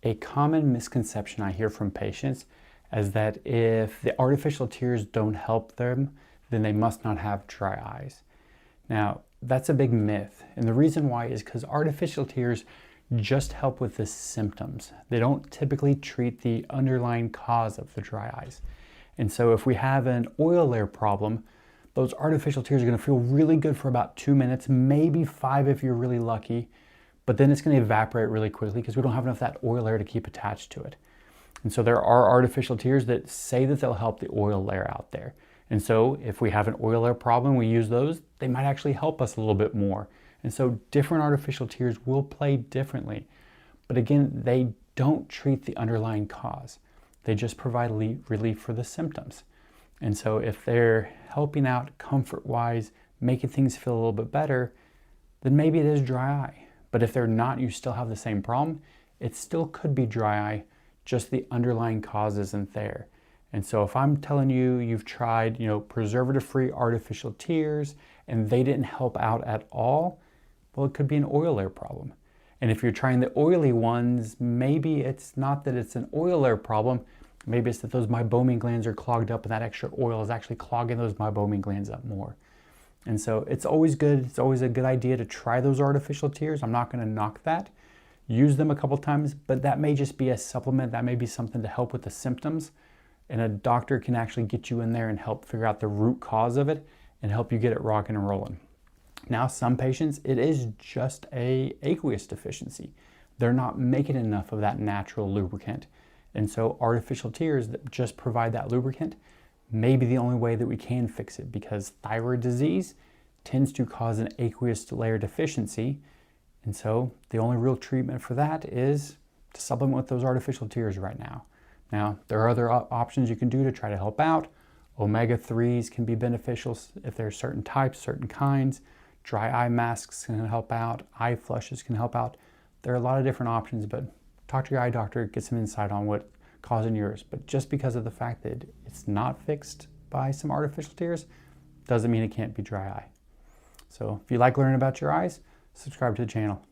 A common misconception I hear from patients is that if the artificial tears don't help them, then they must not have dry eyes. Now, that's a big myth, and the reason why is because artificial tears just help with the symptoms. They don't typically treat the underlying cause of the dry eyes. And so if we have an oil layer problem, those artificial tears are going to feel really good for about 2 minutes, maybe 5 if you're really lucky, but then it's going to evaporate really quickly because we don't have enough of that oil layer to keep attached to it. And so there are artificial tears that say that they'll help the oil layer out there. And so if we have an oil layer problem, we use those, they might actually help us a little bit more. And so different artificial tears will play differently. But again, they don't treat the underlying cause. They just provide relief for the symptoms. And so if they're helping out comfort-wise, making things feel a little bit better, then maybe it is dry eye. But if they're not, you still have the same problem, it still could be dry eye, just the underlying cause isn't there. And so if I'm telling you you've tried, preservative-free artificial tears and they didn't help out at all, well, it could be an oil layer problem. And if you're trying the oily ones, maybe it's not that it's an oil layer problem, maybe it's that those Meibomian glands are clogged up and that extra oil is actually clogging those Meibomian glands up more. And so it's always a good idea to try those artificial tears. I'm not going to knock that. Use them a couple times, but that may just be a supplement. That may be something to help with the symptoms. And a doctor can actually get you in there and help figure out the root cause of it and help you get it rocking and rolling. Now, some patients, it is just a aqueous deficiency. They're not making enough of that natural lubricant. And so artificial tears that just provide that lubricant may be the only way that we can fix it, because thyroid disease tends to cause an aqueous layer deficiency. And so the only real treatment for that is to supplement with those artificial tears right now. Now, there are other options you can do to try to help out. Omega-3s can be beneficial if there's certain types, certain kinds. Dry eye masks can help out. Eye flushes can help out. There are a lot of different options, but talk to your eye doctor, get some insight on what's causing yours. But just because of the fact that it's not fixed by some artificial tears doesn't mean it can't be dry eye. So if you like learning about your eyes, subscribe to the channel.